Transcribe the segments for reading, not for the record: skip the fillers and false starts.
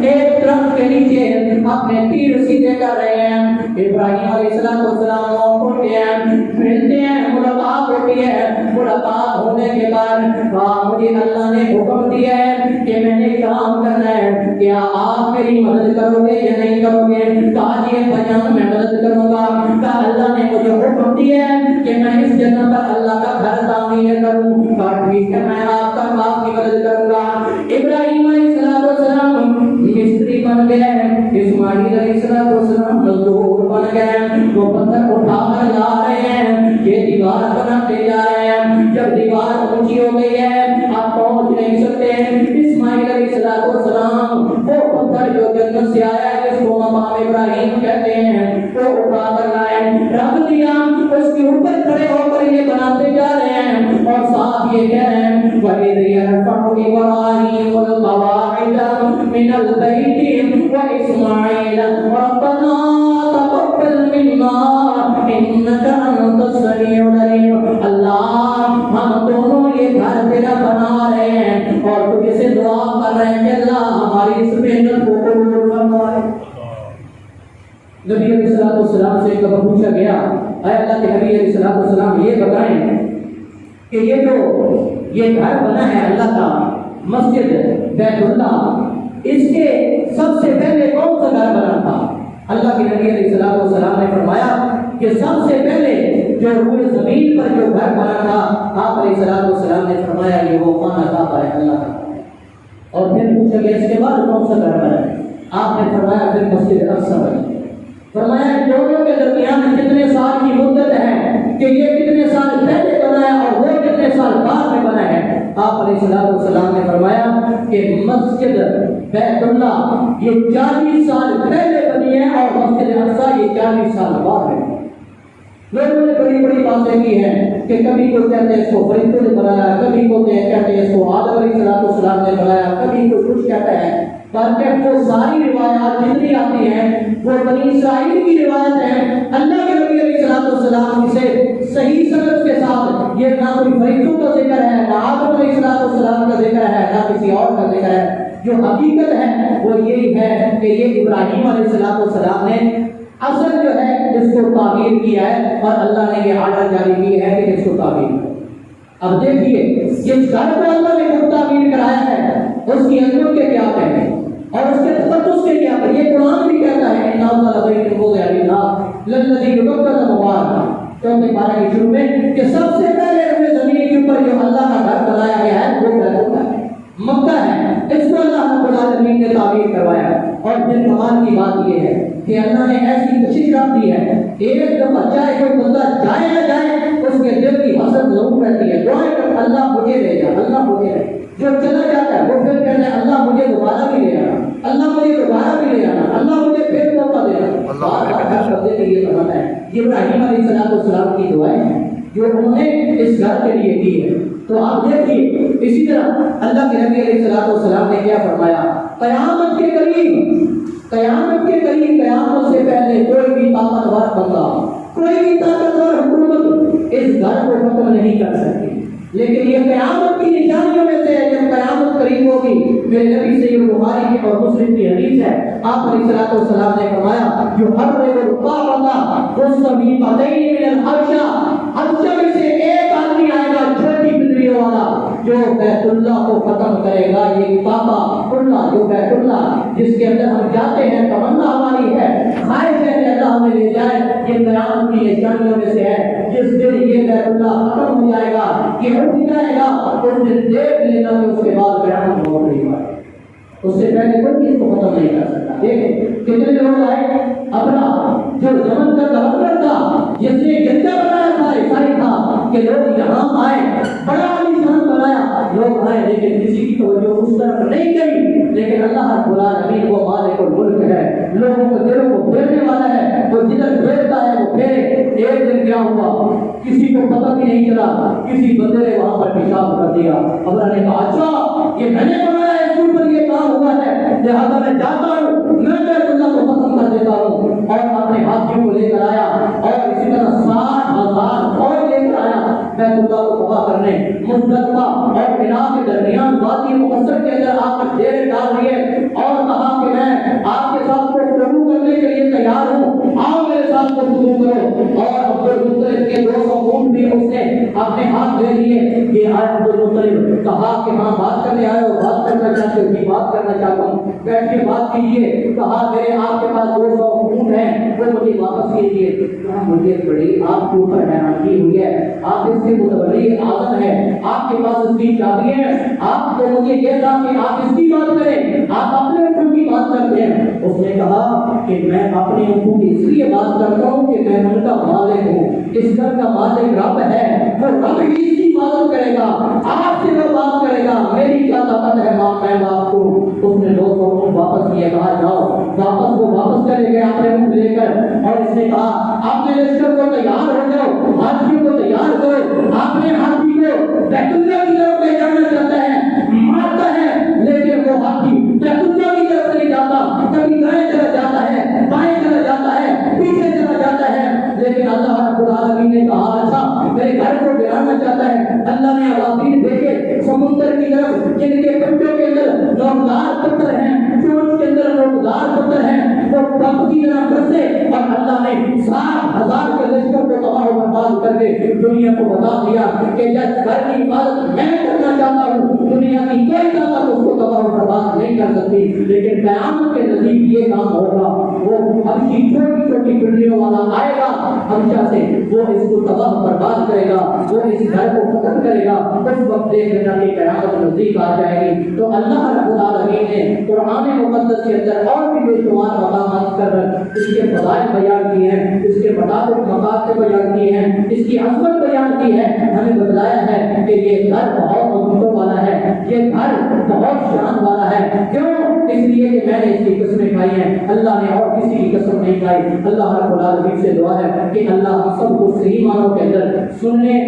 ایک درخت کے نیچے اپنے تیر سیدھے کر رہے ہیں. ابراہیم علیہ السلام اٹھتے ہیں, ملتے ہیں, ملاقات ہوتی ہے. ملاقات ہونے کے بعد مجھے اللہ نے حکم دیا ہے کہ میں نے کام کرنا ہے, کیا آپ میری مدد کرو گے یا نہیں کرو گے؟ کہا جی بھائیان میں مدد کروں گا. کہا اللہ نے مجھے حکم دیا ہے کہ میں اس جگہ پر اللہ کا گھر تعمیر کروں. کہا ٹھیک ہے میں آپ کی مدد کروں گا. ابراہیم علیہ السلام مستری بن گئے, اسماعیل علیہ السلام مزدور بن گئے. وہ پتھر اٹھا کر لا رہے ہیں, یہ دیوار بناتے جا رہے ہیں. جب دیوار اونچی ہو گئی ہے آپ پہنچ نہیں سکتے. اسماعیل علیہ السلام وہ پتھر جو جنت سے آیا ہے جس کو مقام ابراہیم کہتے ہیں وہ اٹھا کر لائے, رکھ دیا, اس کے اوپر کھڑے ہو کر یہ بناتے جا رہے ہیں اور ساتھ یہ کہہ رہے ہیں وَإِذْ يَرْفَعُ إِبْرَاهِيمُ الْقَوَاعِدَ مِنَ الْبَيْتِ وَإِسْمَاعِيلُ رَبَّنَا تَقَبَّلْ مِنَّا إِنَّكَ أَنْتَ السَّمِيعُ الْعَلِيمُ. اللہ ہم دونوں یہ گھر تیرا بنا رہے ہیں اور تجھ سے دعا کر رہے ہیں کہ اللہ ہماری اس محنت کو قبول فرمائے. نبی علیہ السلام سے کبھی پوچھا گیا اے اللہ کے نبی علیہ السلام یہ بتائیں کہ یہ گھر بنا ہے اللہ کا, مسجد بیت اللہ, اس کے سب سے پہلے کون سا گھر بنا تھا؟ اللہ کے نبی علیہ السلام نے فرمایا کہ سب سے پہلے جو روئے زمین پر جو گھر بنا تھا آپ علیہ السلام نے فرمایا یہ وہ خانہ کعبہ ہے اللہ کا. اور پھر پوچھا گیا اس کے بعد کون سا گھر بنا ہے؟ آپ نے فرمایا پھر مسجد اقصی بنی. فرمایا دونوں کے درمیان کتنے سال کی مدت ہے کہ یہ کتنے سال پہلے بنا ہے اور وہ کتنے سال بعد میں بنا ہے؟ آپ علیہ السلام نے فرمایا کہ مسجد بیت اللہ یہ 40 سال پہلے بنی ہے اور مسجد اقصی یہ 40 سال بعد ہے. لوگوں نے بڑی بڑی باتیں کی ہیں کہ کبھی کوئی کہتے ہیں اس کو فرشتوں نے بنایا, کبھی کوئی کہتے ہیں اس کو آدم علیہ السلام نے بنایا, کبھی کوئی کچھ کہتا ہے. تاکہ وہ ساری روایات جتنی آتی ہیں وہ بنی اسرائیل کی روایت ہیں. اللہ کے نبی علیہ السلام سے صحیح سند کے ساتھ یہ نہ کوئی فرشتوں کا ذکر ہے, نہ آدم علیہ السلام کا ذکر ہے, نہ کسی اور کا ذکر ہے. جو حقیقت ہے وہ یہی ہے کہ یہ ابراہیم علیہ السلام نے اصل جو ہے اس کو تعمیر کیا ہے اور اللہ نے یہ آرڈر جاری کیا ہے کہ اس کو تعمیر کرو. اب دیکھیے جس گھر کو اللہ نے خود تعمیر کرایا ہے اس کی عظمت کے کیا کہتے ہیں اور اس کے تقدس کے کیا کہتے ہیں. یہ قرآن بھی کہتا ہے ان اللہ بیت المقدس للذی یبقى مبارک تو میں پارہ کے شروع میں کہ سب سے پہلے روئے زمین کے اوپر جو اللہ کا گھر بنایا گیا ہے وہ بیت اللہ ہے, مکہ ہے. اس کو اللہ رب العالمین نے تعمیر کروایا ہے. اور پھر کمال کی بات یہ ہے کہ اللہ نے ایسی تشریف دی ہے ایک دفعہ چاہے کوئی بندہ جائے نہ جائے اس کے دل کی حسرت ضرور رہتی ہے, دعائیں کر اللہ مجھے لے جا, اللہ مجھے لے. جو چلا جاتا ہے وہ پھر کہتا ہے اللہ مجھے دوبارہ بھی لے آنا, اللہ مجھے دوبارہ بھی لے آنا, اللہ مجھے پھر موقع دینا. کرنے کے لیے بنانا ہے. یہ ابراہیم علیہ السلام کی دعائیں ہیں جو انہوں نے اس گھر کے لیے کی ہے. تو آپ دیکھیے اسی طرح اللہ کے نبی علیہ السلام نے کیا فرمایا, قیامت کے قریب قیامت سے پہلے کوئی بھی طاقتور بندہ, کوئی بھی طاقتور حکومت اس گھر کو ختم نہیں کر سکتی. لیکن یہ قیامت کی نشانیوں میں سے ہے. جب قیامت قریب ہوگی میرے نبی سے یہ بخاری کی اور مسلم کی حدیث ہے, آپ علیہ السلام نے فرمایا جو ہر میں سے ایک آدمی آئے گا چھوٹی بندریوں والا جو بیت اللہ کو ختم کرے گا. یہ پاپا اللہ جو بیت اللہ جس کے اندر ہم جاتے ہیں, تمنا ہماری ہے, خواہش ہے کہ اللہ ہمیں لے جائے. یہ قیامت کی نشانیوں میں سے ہے. جس دن یہ بیت اللہ ختم ہو جائے گا, یہ اٹھ جائے گا, اس دن دیکھ لینا کہ اس کے بعد قیامت ہو رہی ہے. اس سے پہلے کوئی چیز کو ختم نہیں کر سکتا. دیکھیں کتنے لوگ آئے, اپنا جو یمن کا گورنر تھا جس نے جدہ بنایا تھا, عیسائی تھا کہ لوگ یہاں آئے, بڑا عالیشان بنایا, لوگ آئے لیکن کسی کی توجہ اس طرف نہیں گئی. لیکن اللہ رب العالمین وہ مالک الملک ہے, لوگوں کو دلوں کو پھیرنے والا ہے, وہ جدھر پھیرتا ہے وہ پھیرے. ایک دن کیا ہوا کسی کو پتہ بھی نہیں چلا, کسی بندے نے وہاں پر پیشاب کر دیا. اللہ نے کہا اچھا یہ میں نے بنایا ہے, اس پر یہ کام ہوا ہے, لہذا میں جاتا ہوں, میں بیت اللہ کو ختم کر دیتا ہوں. اور اپنے ہاتھیوں کو لے کر آیا اور اسی طرح 60,000 فوج لے کر آیا بیت اللہ کو تباہ کرنے. مزدلفہ اور مینا کے درمیان وادی مقصر کے اندر آ کر ڈیرے ڈال دیے اور کہا ساتھ گفتگو کرو. اور عبد المطلب کے 200 اونٹ بھی اس نے اپنے ہاتھ لے لیے. یہ عبد المطلب کہا کہ ہاں بات کرنے آئے ہو, بات کرنا چاہتے ہو؟ جی بات کرنا چاہتا ہوں, بیٹھ کے بات کیجیے. کہا میرے آپ کے پاس 200 اونٹ ہیں, وہ مجھے واپس کیجیے. کہا مجھے بڑی آپ کے اوپر حیرانگی ہوئی ہے, آپ اس کے متولی اعظم ہے, آپ کے پاس اس کی چابی ہے, آپ کو مجھے یہ تھا کہ آپ اس کی بات کریں, آپ اپنے اونٹوں کی بات کرتے ہیں. اس نے کہا کہ میں اپنے اونٹوں کی اس لیے بات کرتا ہوں کہ میں ان کا مالک ہوں, اس گھر کا مالک رب ہے, وہ رب ہی اس کی بات کرے گا, آپ سے وہ بات کرے گا, میری کیا طاقت ہے میں باپ کو. اس نے 200 اونٹ واپس کیے. کہا جاؤ واپس. وہ واپس چلے گئے اپنے اونٹ لے کر, اور اس نے کہا آپ نے لشکر کو تیار ہو جاؤ, ہاتھیوں کو تیار کرو. آپ نے ہاتھی کو بیت اللہ کی طرف لے جانا چاہتا ہے, مارتا ہے, لیکن وہ ہاتھی بیت اللہ کی طرف نہیں جاتا, کبھی دائیں چلا جاتا ہے, بائیں چلا جاتا ہے, پیچھے چلا جاتا ہے. لیکن اللہ رب العالمین نے کہا اچھا میرے گھر کو گرانا چاہتا ہے. اللہ نے عوامین دیکھے سمندر کی طرف, جن کے پنجوں کے اندر نوکدار پتھر ہیں, چونچ کے اندر نوکدار پتھر ہیں, وہ پپ کی طرح برسے, اور اللہ نے 60,000 کے لشکر کو تباہ و برباد کر کے دنیا کو بتا دیا کہ جب گھر کی حفاظت میں کرنا چاہتا ہوں, دنیا کی کوئی طاقت اس کو تباہ و برباد نہیں کر سکتی. لیکن قیامت کے نزدیک یہ کام ہوگا, وہ ہمشی چھوٹی چھوٹی بلڈنگوں والا آئے گا ہمیشہ سے, وہ اس کو تباہ برباد کرے گا, وہ اس گھر کو ختم کرے گا. اس وقت دیکھ لینا کہ قیامت نزدیک آ جائے گی. تو اللہ رب العالمین نے قرآن مقدس کے اندر اور بھی بے شمار مقامات کر اس کے فضائل بیان کیے ہیں, اس کے مطابق مقاصد بیان کیے ہیں, اس کی عظمت بیان کی ہے. ہمیں بتلایا ہے کہ یہ گھر بہت عظمتوں والا ہے, یہ گھر بہت شان والا ہے. کیوں؟ اس لیے کہ میں نے اس کی قسمیں کھائی ہیں, اللہ نے اور کسی کی قسم نہیں کھائی. اللہ رب العالمین سے دعا ہے کہ اللہ ہم سب کو صحیح معنوں کے اندر سننے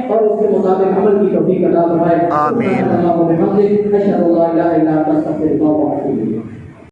اور اس کے مطابق عمل کی توفیق عطا فرمائے. آمین. اللہ و بحمدہ اشہد ان لا الہ الا انت استغفرک و اتوب الیک.